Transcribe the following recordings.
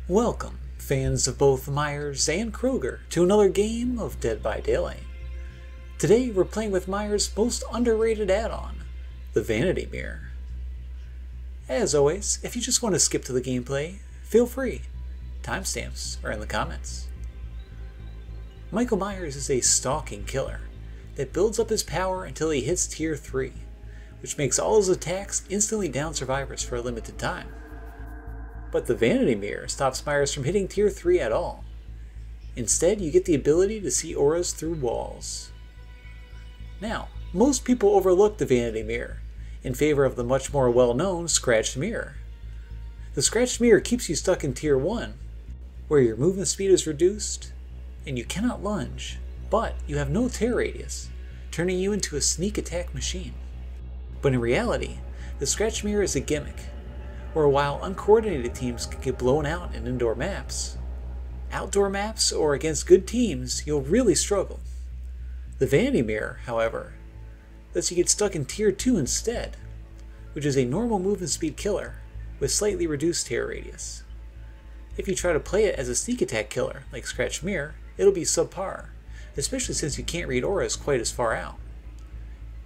Welcome, fans of both Myers and Kroger, to another game of Dead by Daylight. Today we're playing with Myers' most underrated add-on, the Vanity Mirror. As always, if you just want to skip to the gameplay, feel free. Timestamps are in the comments. Michael Myers is a stalking killer that builds up his power until he hits Tier 3, which makes all his attacks instantly down survivors for a limited time. But the Vanity Mirror stops Myers from hitting Tier 3 at all. Instead, you get the ability to see auras through walls. Now, most people overlook the Vanity Mirror in favor of the much more well-known Scratched Mirror. The Scratched Mirror keeps you stuck in Tier 1, where your movement speed is reduced, and you cannot lunge, but you have no tear radius, turning you into a sneak attack machine. But in reality, the Scratched Mirror is a gimmick, where while uncoordinated teams can get blown out in indoor maps, outdoor maps or against good teams, you'll really struggle. The Vanity Mirror, however, lets you get stuck in Tier 2 instead, which is a normal movement speed killer with slightly reduced tear radius. If you try to play it as a sneak attack killer like Scratched Mirror, it'll be subpar, especially since you can't read auras quite as far out.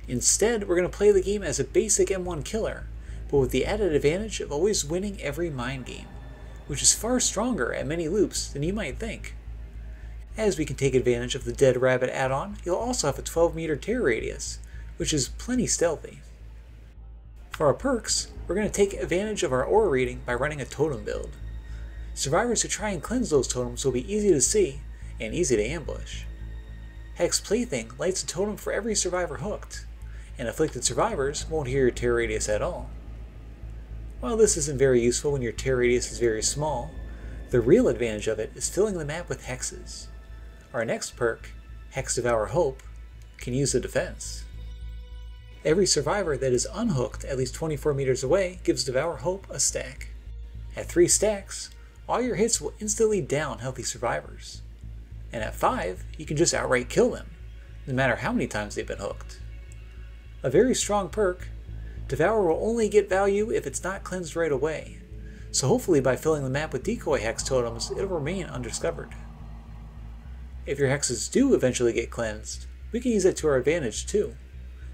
Instead, we're going to play the game as a basic M1 killer, but with the added advantage of always winning every mind game, which is far stronger at many loops than you might think. As we can take advantage of the Dead Rabbit add-on, you'll also have a 12-meter tear radius, which is plenty stealthy. For our perks, we're going to take advantage of our aura reading by running a totem build. Survivors who try and cleanse those totems will be easy to see and easy to ambush. Hex Plaything lights a totem for every survivor hooked, and afflicted survivors won't hear your tear radius at all. While this isn't very useful when your tear radius is very small, the real advantage of it is filling the map with hexes. Our next perk, Hex Devour Hope, can use the defense. Every survivor that is unhooked at least 24 meters away gives Devour Hope a stack. At 3 stacks, all your hits will instantly down healthy survivors. And at 5, you can just outright kill them, no matter how many times they've been hooked. A very strong perk, Devour will only get value if it's not cleansed right away, so hopefully by filling the map with decoy hex totems, it'll remain undiscovered. If your hexes do eventually get cleansed, we can use it to our advantage too,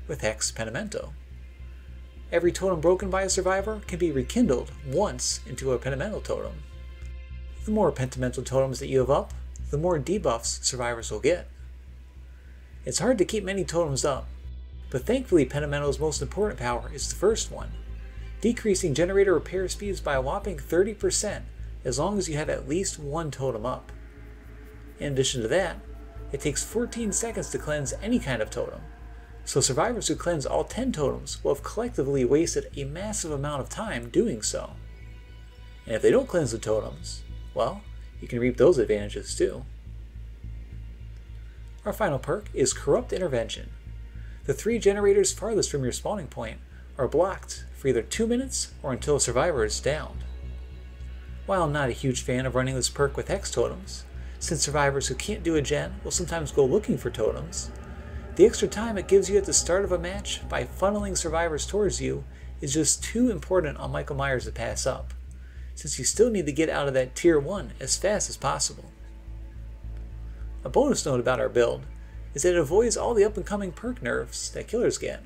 with Hex Pentimento. Every totem broken by a survivor can be rekindled once into a Pentimento totem. The more Pentimento totems that you have up, the more debuffs survivors will get. It's hard to keep many totems up, but thankfully Pentimento's most important power is the first one, decreasing generator repair speeds by a whopping 30% as long as you have at least one totem up. In addition to that, it takes 14 seconds to cleanse any kind of totem, so survivors who cleanse all 10 totems will have collectively wasted a massive amount of time doing so. And if they don't cleanse the totems, well, you can reap those advantages too. Our final perk is Corrupt Intervention. The 3 generators farthest from your spawning point are blocked for either 2 minutes or until a survivor is downed. While I'm not a huge fan of running this perk with hex totems, since survivors who can't do a gen will sometimes go looking for totems, the extra time it gives you at the start of a match by funneling survivors towards you is just too important on Michael Myers to pass up, since you still need to get out of that Tier 1 as fast as possible. A bonus note about our build is that it avoids all the up-and-coming perk nerfs that killers get,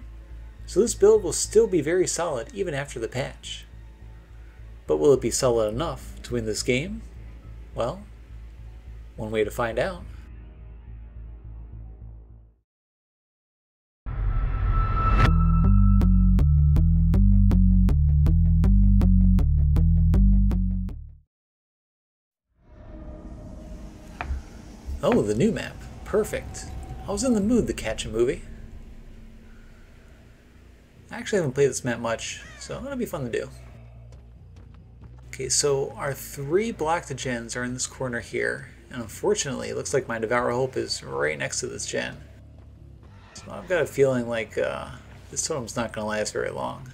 so this build will still be very solid even after the patch. But will it be solid enough to win this game? Well, one way to find out. Oh, the new map. Perfect. I was in the mood to catch a movie. I actually haven't played this map much, so it'll be fun to do. Okay, so our 3 blocked gens are in this corner here, and unfortunately it looks like my Devour Hope is right next to this gen. So I've got a feeling like this totem's not going to last very long.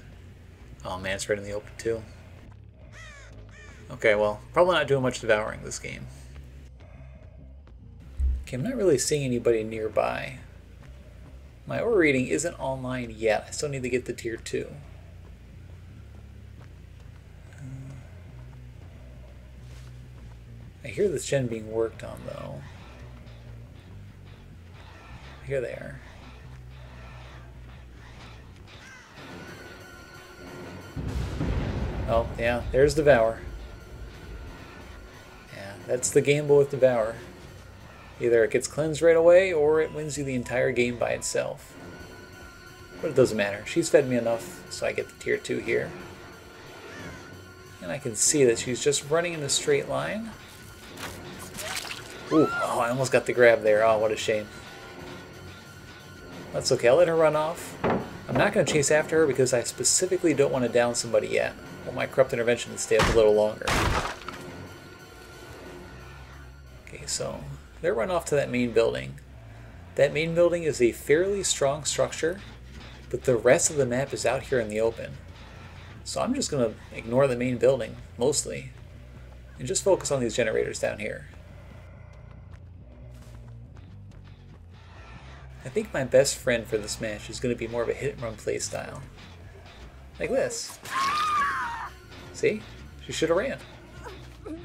Oh man, it's right in the open too. Okay, well, probably not doing much devouring this game. Okay, I'm not really seeing anybody nearby. My aura reading isn't online yet. I still need to get to tier 2. I hear this gen being worked on, though. Here they are. Oh, yeah, there's Devour. Yeah, that's the gamble with Devour. Either it gets cleansed right away, or it wins you the entire game by itself. But it doesn't matter. She's fed me enough, so I get the tier 2 here. And I can see that she's just running in a straight line. Ooh, oh, I almost got the grab there. Oh, what a shame. That's okay, I'll let her run off. I'm not going to chase after her because I specifically don't want to down somebody yet. I want my Corrupt Intervention to stay up a little longer. Okay, so they're run off to that main building. That main building is a fairly strong structure, but the rest of the map is out here in the open. So I'm just going to ignore the main building, mostly, and just focus on these generators down here. I think my best friend for this match is going to be more of a hit-and-run playstyle. Like this. See? She should have ran. Well,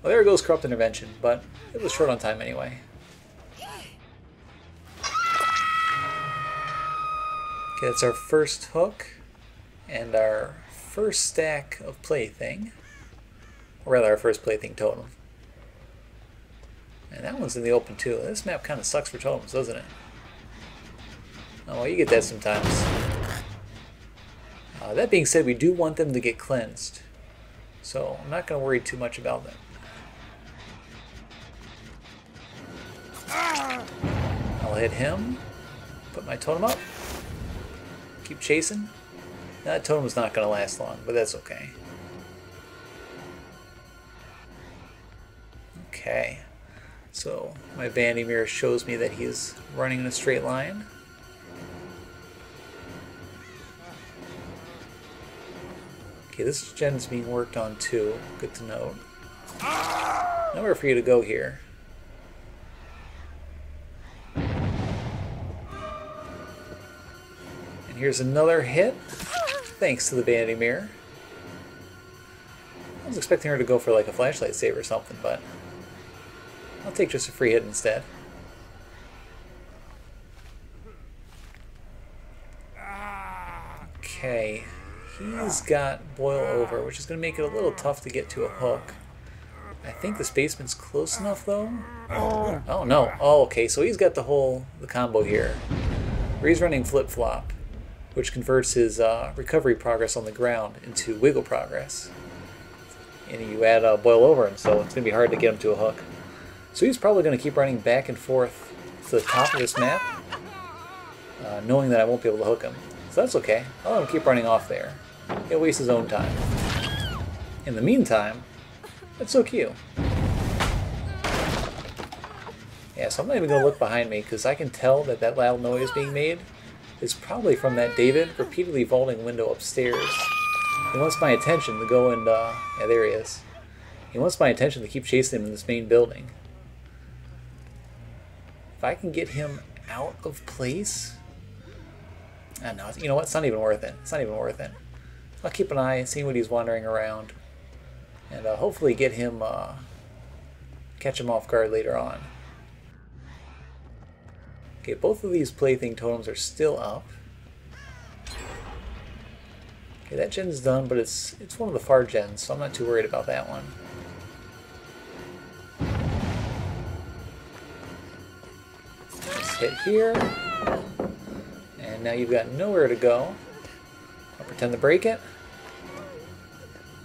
there goes Corrupt Intervention, but it was short on time anyway. Okay, that's our first hook, and our first stack of Plaything. Or rather, our first Plaything totem. And that one's in the open too. This map kind of sucks for totems, doesn't it? Oh, well, you get that sometimes. That being said, we do want them to get cleansed. So I'm not going to worry too much about them. I'll hit him. Put my totem up. Keep chasing. That totem's not going to last long, but that's okay. Okay. So my Vanity Mirror shows me that he's running in a straight line. Okay, this gen's being worked on too. Good to note. Nowhere for you to go here. And here's another hit, thanks to the Vanity Mirror. I was expecting her to go for like a flashlight save or something, but I'll take just a free hit instead. Okay, he's got Boil Over, which is going to make it a little tough to get to a hook. I think the spaceman's close enough though. Oh no, oh okay, so he's got the combo here. Where he's running Flip Flop, which converts his recovery progress on the ground into wiggle progress. And you add Boil Over, and so it's going to be hard to get him to a hook. So he's probably going to keep running back and forth to the top of this map, knowing that I won't be able to hook him. So that's okay. I'll let him keep running off there. He'll waste his own time. In the meantime, that's so cute. Yeah, so I'm not even going to look behind me because I can tell that that loud noise being made is probably from that David repeatedly vaulting window upstairs. He wants my attention to go and, yeah, there he is. He wants my attention to keep chasing him in this main building. If I can get him out of place... no, you know what? It's not even worth it. It's not even worth it. I'll keep an eye and see what he's wandering around. And hopefully get him... catch him off guard later on. Okay, both of these Plaything totems are still up. Okay, that gen's done, but it's one of the far gens, so I'm not too worried about that one. Let's hit here. And now you've got nowhere to go. I'll pretend to break it.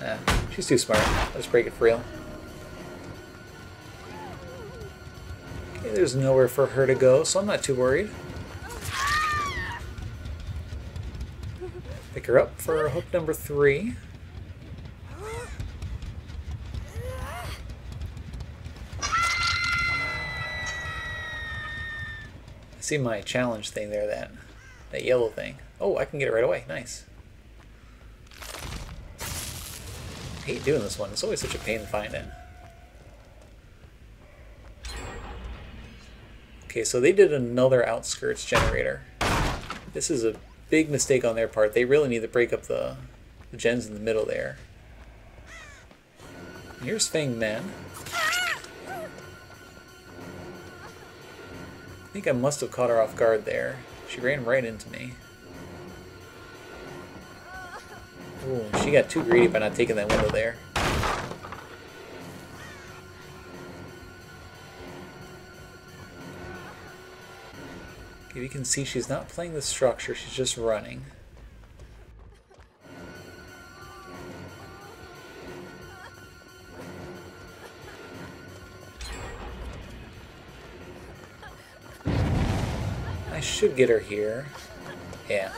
Nah, she's too smart. Let's break it for real. Okay, there's nowhere for her to go, so I'm not too worried. Pick her up for hook number 3. I see my challenge thing there, that yellow thing. Oh, I can get it right away. Nice. I hate doing this one. It's always such a pain to find it. Okay, so they did another outskirts generator. This is a big mistake on their part. They really need to break up the gens in the middle there. And here's Feng Men. think I must have caught her off guard there. She ran right into me. Ooh, she got too greedy by not taking that window there. Okay, you can see she's not playing the structure, she's just running. I should get her here. Yeah.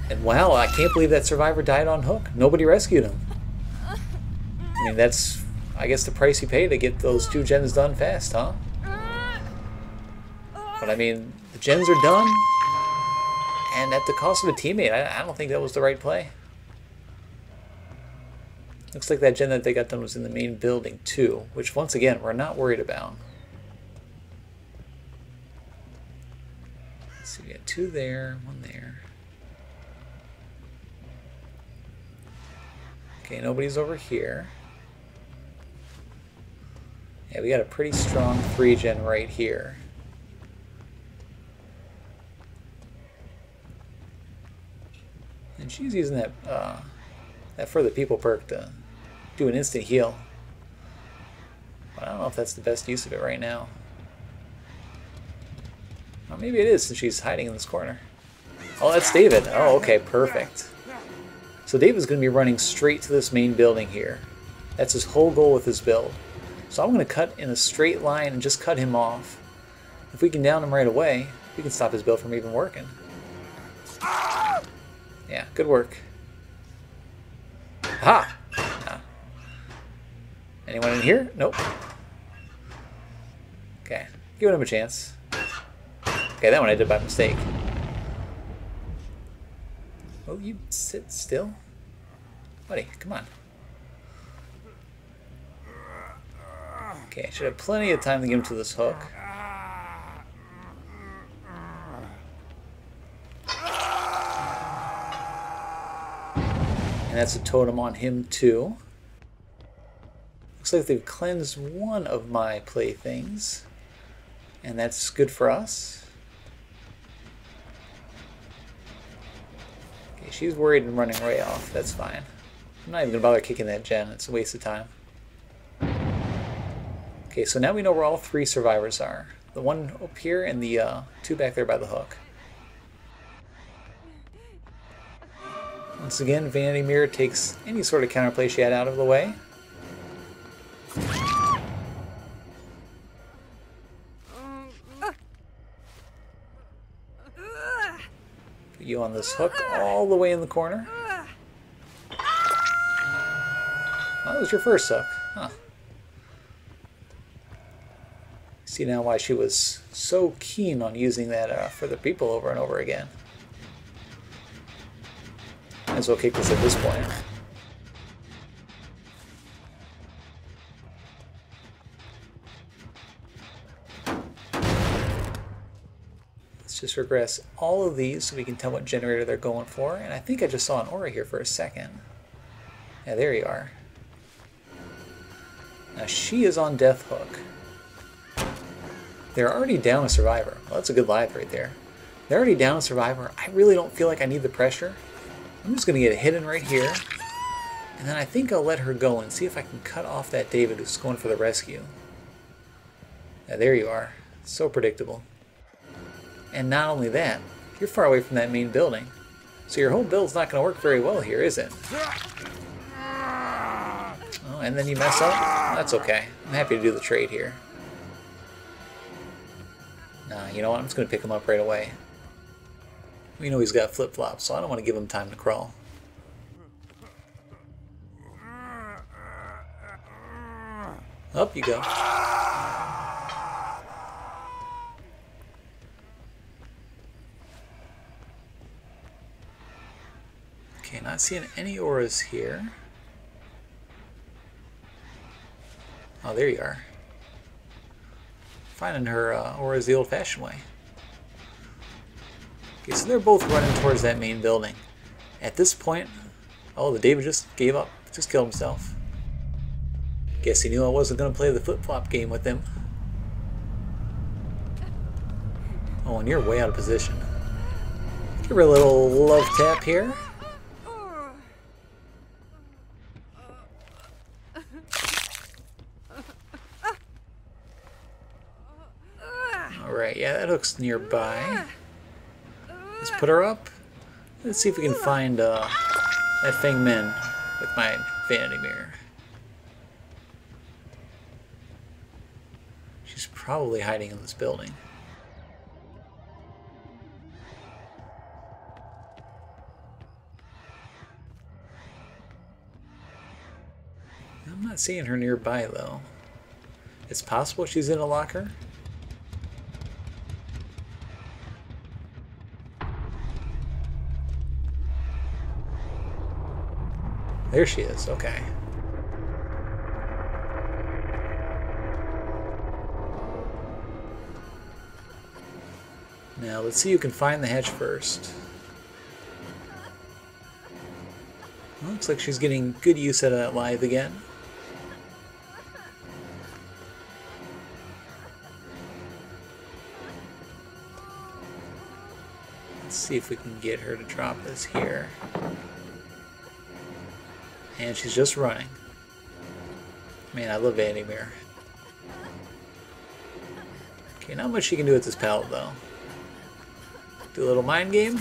And wow, I can't believe that survivor died on hook. Nobody rescued him. I mean, that's, I guess, the price you pay to get those 2 gens done fast, huh? But I mean, the gens are done, and at the cost of a teammate. I don't think that was the right play. Looks like that gen that they got done was in the main building too, which once again, we're not worried about. So we got 2 there, 1 there. Okay, nobody's over here. Yeah, we got a pretty strong 3 gen right here. And she's using that that for the people perk to do an instant heal. But I don't know if that's the best use of it right now. Well, maybe it is since she's hiding in this corner. Oh, that's David. Oh, okay, perfect. So David's going to be running straight to this main building here. That's his whole goal with his build. So I'm going to cut in a straight line and just cut him off. If we can down him right away, we can stop his build from even working. Yeah, good work. Ha! Ah. Anyone in here? Nope. Okay, giving him a chance. Okay, that one I did by mistake. Oh, you sit still? Buddy, come on. Okay, I should have plenty of time to get him to this hook. And that's a totem on him too. Looks like they've cleansed one of my playthings. And that's good for us. Okay, she's worried and running right off. That's fine. I'm not even going to bother kicking that gen. It's a waste of time. Okay, so now we know where all 3 survivors are. The one up here and the 2 back there by the hook. Once again, Vanity Mirror takes any sort of counterplay she had out of the way. Put you on this hook all the way in the corner. Well, that was your first hook, huh? See now why she was so keen on using that for the people over and over again. Might as well kick this at this point. Let's just regress all of these so we can tell what generator they're going for. And I think I just saw an aura here for a second. Yeah, there you are. Now she is on Death Hook. They're already down a survivor. Well, that's a good live right there. They're already down a survivor. I really don't feel like I need the pressure. I'm just going to get a hit in right here. And then I think I'll let her go and see if I can cut off that David who's going for the rescue. Yeah, there you are. So predictable. And not only that, you're far away from that main building. So your whole build's not going to work very well here, is it? Oh, and then you mess up? That's okay. I'm happy to do the trade here. Nah, you know what? I'm just going to pick him up right away. We know he's got flip-flops, so I don't want to give him time to crawl. Up you go. Okay, not seeing any auras here. Oh, there you are. Finding her auras the old-fashioned way. Okay, so they're both running towards that main building. At this point, oh, the David just gave up. Just killed himself. Guess he knew I wasn't going to play the flip-flop game with him. Oh, and you're way out of position. Give her a little love tap here. Alright, yeah, that hook's nearby. Let's put her up. Let's see if we can find that Feng Min with my Vanity Mirror. She's probably hiding in this building. I'm not seeing her nearby, though. It's possible she's in a locker. There she is, okay. Now, let's see who can find the hatch first. Well, looks like she's getting good use out of that lithe again. Let's see if we can get her to drop this here. And she's just running. Man, I love Vanity Mirror. Okay, not much she can do with this pallet, though. Do a little mind game.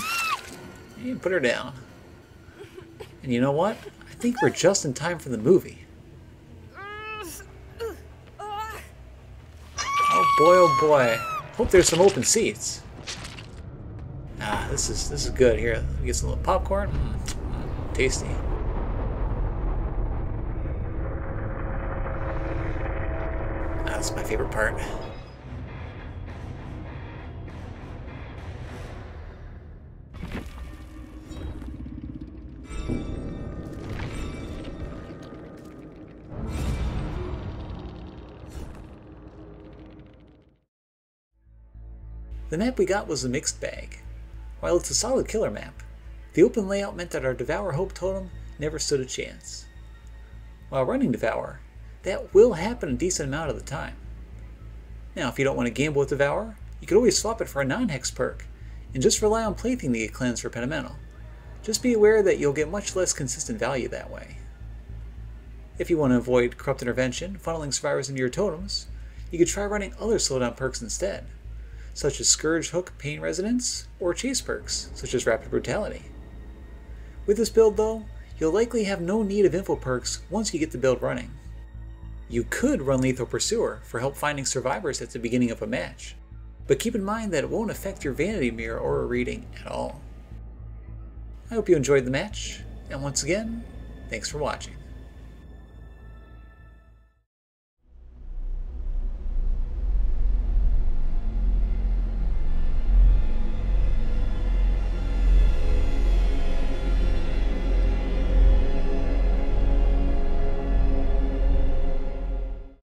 And put her down. And you know what? I think we're just in time for the movie. Oh boy. Hope there's some open seats. Ah, this is good. Here, let me get some little popcorn. Tasty. That's my favorite part. The map we got was a mixed bag. While it's a solid killer map, the open layout meant that our Devour Hope totem never stood a chance. While running Devour, that will happen a decent amount of the time. Now, if you don't want to gamble with Devour, you could always swap it for a non-hex perk, and just rely on Plaything to get cleansed for Pentamental. Just be aware that you'll get much less consistent value that way. If you want to avoid Corrupt Intervention, funneling survivors into your totems, you could try running other slowdown perks instead, such as Scourge Hook Pain Resonance, or Chase perks, such as Rapid Brutality. With this build though, you'll likely have no need of info perks once you get the build running. You could run Lethal Pursuer for help finding survivors at the beginning of a match, but keep in mind that it won't affect your Vanity Mirror aura reading at all. I hope you enjoyed the match, and once again, thanks for watching.